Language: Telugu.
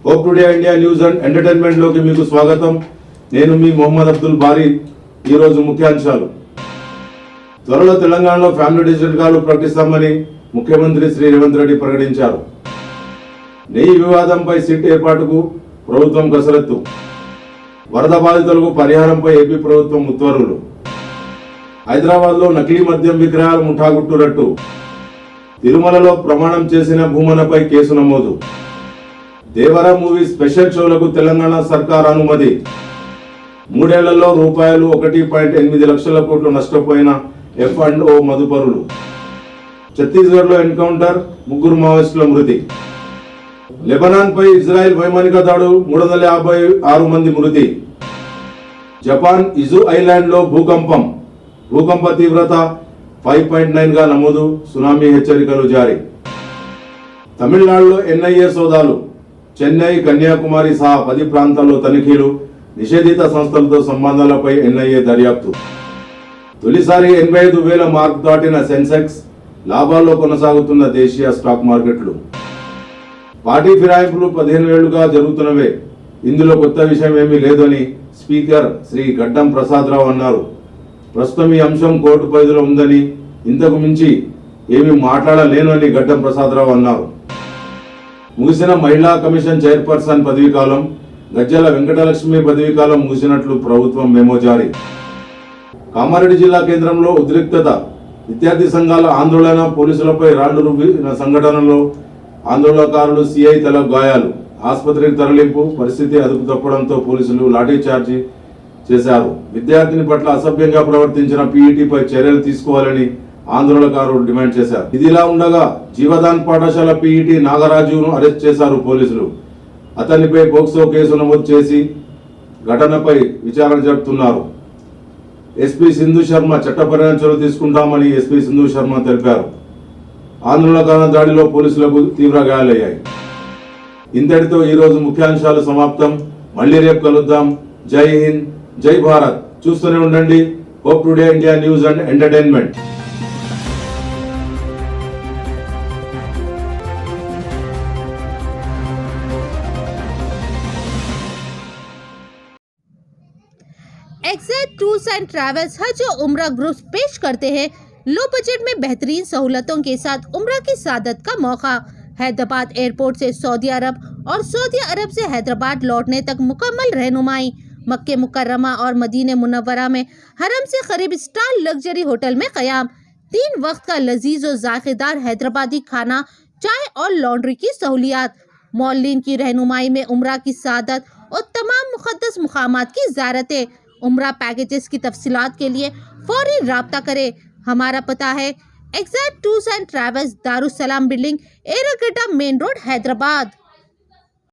होप टुडे इंडिया न्यूज अंड ఎంటర్టైన్మెంట్ లోకి మీకు స్వాగతం। నేను మీ మొహమ్మద్ అబ్దుల్ బారీ। ఈ రోజు ముఖ్యాంశాలు। త్వరలో తెలంగాణలో ఫ్యామిలీ డిజిటల్ కార్డు ప్రకటిస్తామని ముఖ్యమంత్రి శ్రీ రేవంత్ రెడ్డి ప్రకటించారు। నెయ్యి వివాదంపై సిట్ ఏర్పాటుకు ప్రభుత్వం కసరత్తు। వరద బాధితులకు పరిహారంపై ఏపీ ప్రభుత్వం ఉత్తర్వులు। హైదరాబాద్లో నకిలీ మద్యం విక్రయాల ముఠాగుట్టు రట్టు। తిరుమలలో ప్రమాణం చేసిన భూమనపై కేసు నమోదు। దేవరా మూవీ స్పెషల్ షోలకు తెలంగాణ సర్కార్ అనుమతి। 3 ఏళ్లలో రూపాయలు 1.8 లక్షల కోట్లు నష్టపోయిన F&O మదుపరులు। ఛత్తీస్గఢ్లో ఎన్కౌంటర్, 3 మావోయిస్టుల మృతి। లెబనాన్ పై ఇజ్రాయెల్ వైమానిక దాడు, 356 మంది మృతి। జపాన్ ఇజు ఐలాండ్ లో భూకంపం తీవ్రత 5.9 గా నమోదు, సునామీ హెచ్చరికలు జారీ। తమిళనాడులో NIA సోదాలు, చెన్నై, కన్యాకుమారి సహా 10 ప్రాంతాల్లో తనిఖీలు, నిషేధిత సంస్థలతో సంబంధాలపై NIA దర్యాప్తు। తొలిసారి 85,000 మార్క్ దాటిన సెన్సెక్స్, లాభాల్లో కొనసాగుతున్న దేశీయ స్టాక్ మార్కెట్లు। పార్టీ ఫిరాయింపులు 15 ఏళ్లుగా జరుగుతున్నవే, ఇందులో కొత్త విషయం ఏమీ లేదని స్పీకర్ శ్రీ గడ్డం ప్రసాదరావు అన్నారు। ప్రస్తుతం ఈ అంశం కోర్టు పరిధిలో ఉందని, ఇంతకు మించి ఏమీ మాట్లాడలేనని గడ్డం ప్రసాదరావు అన్నారు। ముగిసిన మహిళా కమిషన్ చైర్పర్సన్ పదవీకాలం, గజ్జల వెంకటలక్ష్మి పదవీకాలం ముగిసినట్లు ప్రభుత్వం మెమో జారీ। కామారెడ్డి జిల్లా కేంద్రంలో ఉద్రిక్తత, విద్యార్థి సంఘాల ఆందోళన, పోలీసులపై రాళ్లు రువ్విన సంఘటనలో ఆందోళనకారులు సిఐ తలకు గాయాలు, ఆసుపత్రికి తరలింపు, పరిస్థితి అదుపు తప్పడంతో పోలీసులు లాఠీచార్జి చేశారు। విద్యార్థిని పట్ల అసభ్యంగా ప్రవర్తించిన పీఈటీపై చర్యలు తీసుకోవాలని ఆందోళనకారులు డిమాండ్ చేశారు। ఇదిలా ఉండగా జీవదాన్ పాఠశాల పీఈటీ నాగరాజును అరెస్ట్ చేశారు పోలీసులు। అతనిపై పోక్సో కేసు నమోదు చేసి ఘటనపై విచారణ జరుపుతున్నారు। ఎస్పీ సింధు శర్మ చట్టపరమైన చర్యలు తీసుకుంటామని ఎస్పీ సింధు శర్మ తెలిపారు। ఆందోళనకారుల దాడిలో పోలీసులకు తీవ్ర గాయాలయ్యాయి। ఇంతటితో ఈ రోజు ముఖ్యాంశాలు సమాప్తం। మళ్ళీ రేపు కలుద్దాం। జై హింద్, జై భారత్। చూస్తూనే ఉండండి hope today India news and entertainment. Excite tours and travels हज और उम्रा ग्रुप्स पेश करते हैं लो बजट में बेहतरीन सहूलतों के साथ उम्रा की सादत का मौका। हैदराबाद एयरपोर्ट से सऊदी अरब और सऊदी अरब से हैदराबाद लौटने तक मुकम्मल रहनुमाई। मक्के मुकर्रमा और मदीने मुनव्वरा में हरम से करीब स्टार लग्जरी होटल में क़याम। 3 वक्त का लजीज और जायकेदार हैदराबादी खाना, चाय और लॉन्ड्री की सहूलियात। मौलिन की रहनुमाई में उम्रा की सादत और तमाम मुक़द्दस मुकामात की ज़ियारतें। उम्रा पैकेजेस की तफसीलात के लिए फौरी राब्ता करें। हमारा पता है excite tours and travels, Darussalam building, Erragadda main road, Hyderabad.